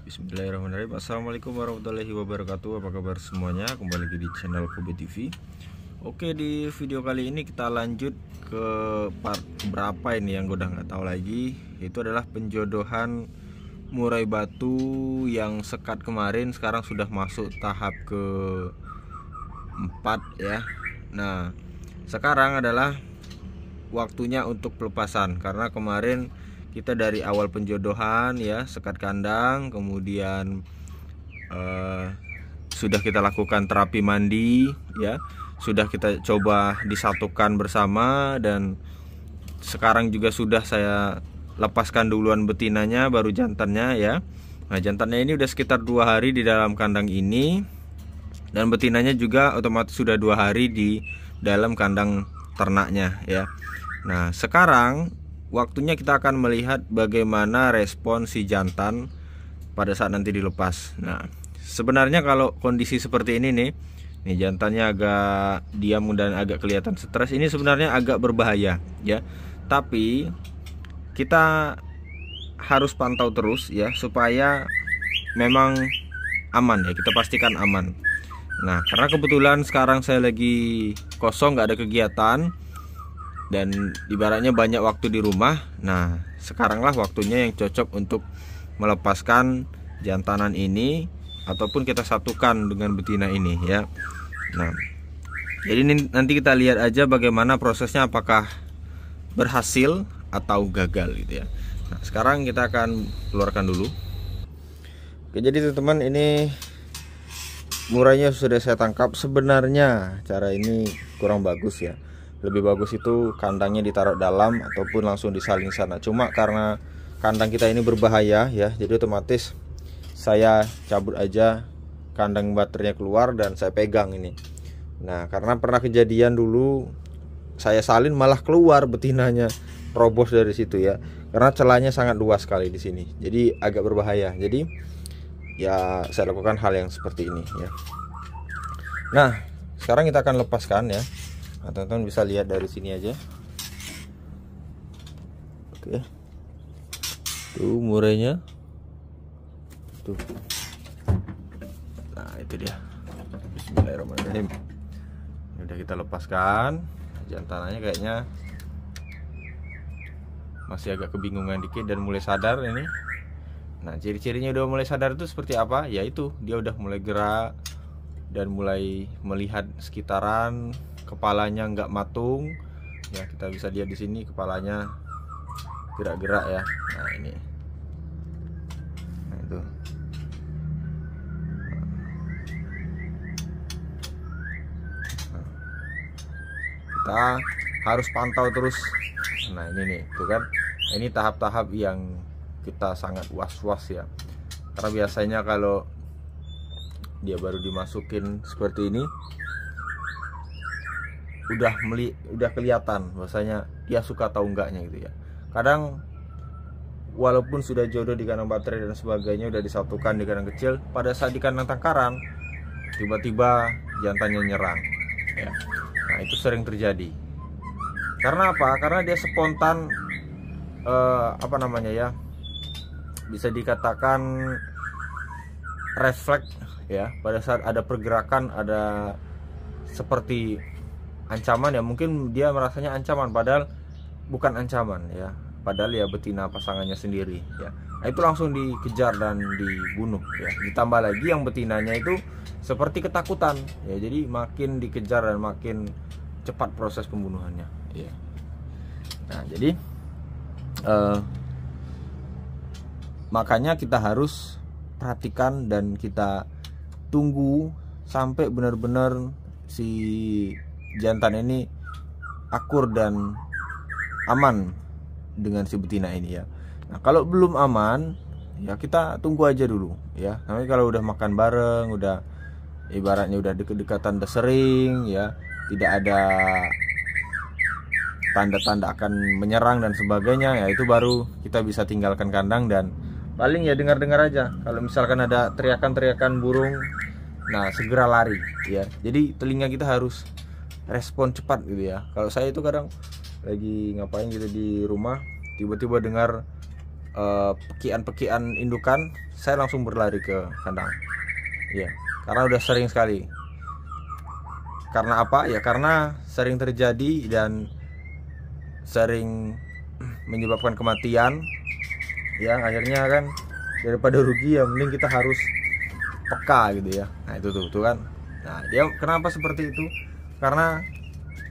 Bismillahirrahmanirrahim. Assalamualaikum warahmatullahi wabarakatuh. Apa kabar semuanya? Kembali lagi di channel Kobe TV. Oke, di video kali ini kita lanjut ke part berapa ini yang gue udah nggak tahu lagi. Itu adalah penjodohan murai batu yang sekat kemarin, sekarang sudah masuk tahap ke 4 ya. Nah, sekarang adalah waktunya untuk pelepasan, karena kemarin kita dari awal penjodohan ya, sekat kandang, kemudian sudah kita lakukan terapi mandi ya, sudah kita coba disatukan bersama, dan sekarang juga sudah saya lepaskan duluan betinanya baru jantannya ya. Nah, jantannya ini udah sekitar 2 hari di dalam kandang ini, dan betinanya juga otomatis sudah 2 hari di dalam kandang ternaknya ya. Nah, sekarang waktunya kita akan melihat bagaimana respon si jantan pada saat nanti dilepas. Nah, sebenarnya kalau kondisi seperti ini nih jantannya agak diam dan agak kelihatan stres, ini sebenarnya agak berbahaya ya. Tapi kita harus pantau terus ya, supaya memang aman ya, kita pastikan aman. Nah, karena kebetulan sekarang saya lagi kosong, nggak ada kegiatan, dan ibaratnya banyak waktu di rumah. Nah, sekaranglah waktunya yang cocok untuk melepaskan jantanan ini ataupun kita satukan dengan betina ini ya. Nah, jadi nanti kita lihat aja bagaimana prosesnya, apakah berhasil atau gagal gitu ya. Nah, sekarang kita akan keluarkan dulu. Oke, jadi teman-teman, ini murainya sudah saya tangkap. Sebenarnya cara ini kurang bagus ya. Lebih bagus itu kandangnya ditaruh dalam ataupun langsung disalin sana. Cuma karena kandang kita ini berbahaya ya, jadi otomatis saya cabut aja kandang baterainya keluar dan saya pegang ini. Nah, karena pernah kejadian dulu saya salin malah keluar betinanya, robos dari situ ya. Karena celahnya sangat luas sekali di sini. Jadi agak berbahaya. Jadi ya saya lakukan hal yang seperti ini ya. Nah, sekarang kita akan lepaskan ya. Nah, teman-teman bisa lihat dari sini aja. Oke, tuh murainya tuh. Nah, itu dia. Bismillahirrahmanirrahim. Ini udah kita lepaskan. Jantananya kayaknya masih agak kebingungan dikit dan mulai sadar ini. Nah, ciri-cirinya udah mulai sadar itu seperti apa? Yaitu dia udah mulai gerak dan mulai melihat sekitaran. Kepalanya nggak matung ya, kita bisa lihat di sini kepalanya gerak-gerak ya. Nah, ini, nah itu. Nah, kita harus pantau terus. Nah, ini nih tuh kan, ini tahap-tahap yang kita sangat was-was ya, karena biasanya kalau dia baru dimasukin seperti ini udah kelihatan bahwasanya dia suka atau enggaknya gitu ya. Kadang walaupun sudah jodoh di kandang baterai dan sebagainya, udah disatukan di kandang kecil, pada saat di kandang tangkaran tiba-tiba jantannya nyerang ya. Nah, itu sering terjadi. Karena apa? Karena dia spontan apa namanya ya, bisa dikatakan refleks ya, pada saat ada pergerakan, ada seperti ancaman ya, mungkin dia merasanya ancaman padahal bukan ancaman ya, padahal ya betina pasangannya sendiri ya. Nah, itu langsung dikejar dan dibunuh ya. Ditambah lagi yang betinanya itu seperti ketakutan ya, jadi makin dikejar dan makin cepat proses pembunuhannya ya. Nah, jadi makanya kita harus perhatikan dan kita tunggu sampai benar-benar si jantan ini akur dan aman dengan si betina ini ya. Nah, kalau belum aman ya kita tunggu aja dulu ya. Tapi kalau udah makan bareng, udah ibaratnya udah deket-dekatan, udah sering ya, tidak ada tanda-tanda akan menyerang dan sebagainya ya, itu baru kita bisa tinggalkan kandang dan paling ya dengar-dengar aja. Kalau misalkan ada teriakan-teriakan burung, nah segera lari ya. Jadi telinga kita harus respon cepat gitu ya. Kalau saya itu kadang lagi ngapain gitu di rumah, tiba-tiba dengar pekian-pekian indukan, saya langsung berlari ke kandang. Ya, karena udah sering sekali. Karena apa? Ya karena sering terjadi dan sering menyebabkan kematian. Ya, akhirnya kan daripada rugi ya mending kita harus peka gitu ya. Nah, itu tuh kan. Nah, dia kenapa seperti itu? Karena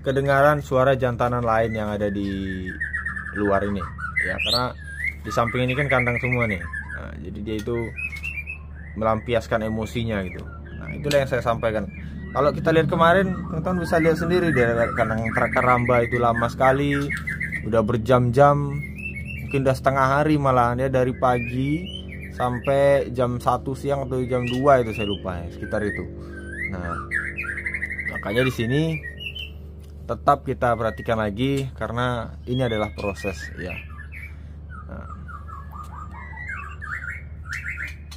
kedengaran suara jantanan lain yang ada di luar ini. Ya, karena di samping ini kan kandang semua nih. Nah, jadi dia itu melampiaskan emosinya gitu. Nah, itulah yang saya sampaikan. Kalau kita lihat kemarin, teman-teman bisa lihat sendiri di kandang Karamba itu lama sekali, udah berjam-jam, mungkin udah setengah hari malah, dia dari pagi sampai jam 1 siang atau jam 2 itu saya lupa ya, sekitar itu. Nah, makanya di sini tetap kita perhatikan lagi karena ini adalah proses ya.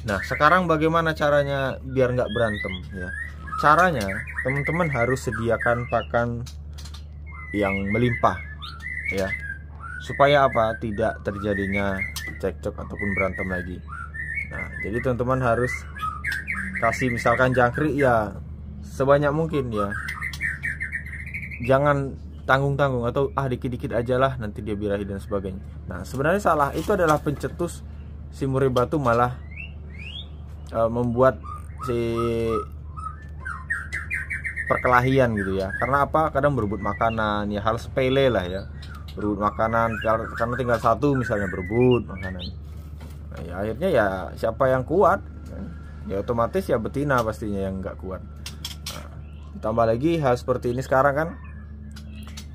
Nah, sekarang bagaimana caranya biar nggak berantem ya? Caranya teman-teman harus sediakan pakan yang melimpah ya, supaya apa? Tidak terjadinya cekcok ataupun berantem lagi. Nah, jadi teman-teman harus kasih misalkan jangkrik ya sebanyak mungkin ya, jangan tanggung-tanggung atau dikit-dikit aja lah nanti dia birahi dan sebagainya. Nah, sebenarnya salah, itu adalah pencetus si murai batu, malah membuat si perkelahian gitu ya. Karena apa? Kadang berebut makanan ya, hal sepele lah ya, berebut makanan karena tinggal satu misalnya berebut makanan. Nah, ya akhirnya ya siapa yang kuat ya otomatis ya betina pastinya yang nggak kuat. Nah, ditambah lagi hal seperti ini sekarang kan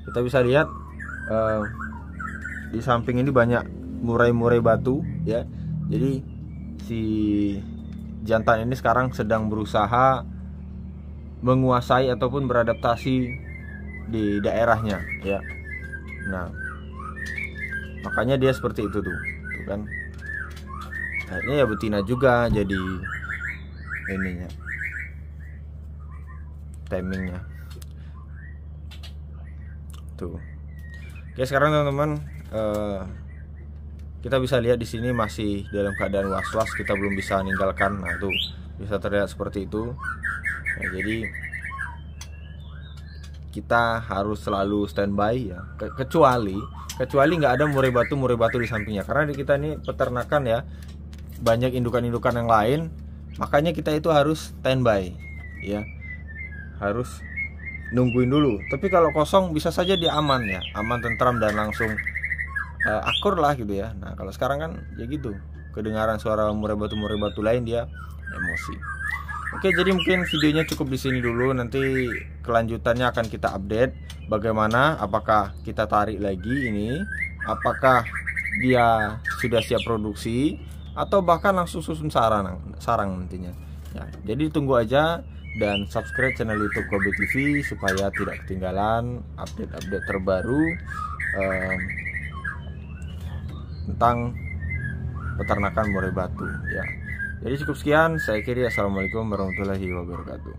kita bisa lihat di samping ini banyak murai-murai batu ya. Jadi si jantan ini sekarang sedang berusaha menguasai ataupun beradaptasi di daerahnya ya. Nah, makanya dia seperti itu tuh kan. Akhirnya ya betina juga jadi ininya, timingnya tuh. Oke, sekarang teman-teman kita bisa lihat di sini masih dalam keadaan was-was, kita belum bisa meninggalkan. Nah, tuh bisa terlihat seperti itu. Nah, jadi kita harus selalu standby ya, kecuali nggak ada murai batu di sampingnya, karena di kita ini peternakan ya, banyak indukan-indukan yang lain, makanya kita itu harus standby ya, harus nungguin dulu. Tapi kalau kosong bisa saja dia aman ya, aman, tentram, dan langsung akur lah gitu ya. Nah, kalau sekarang kan ya gitu, kedengaran suara murai batu lain dia emosi. Oke, jadi mungkin videonya cukup di sini dulu. Nanti kelanjutannya akan kita update bagaimana, apakah kita tarik lagi ini, apakah dia sudah siap produksi, atau bahkan langsung susun sarang nantinya. Ya, jadi tunggu aja dan subscribe channel YouTube Kobe TV supaya tidak ketinggalan update-update terbaru tentang peternakan murai batu ya. Jadi cukup sekian, saya akhiri. Assalamualaikum warahmatullahi wabarakatuh.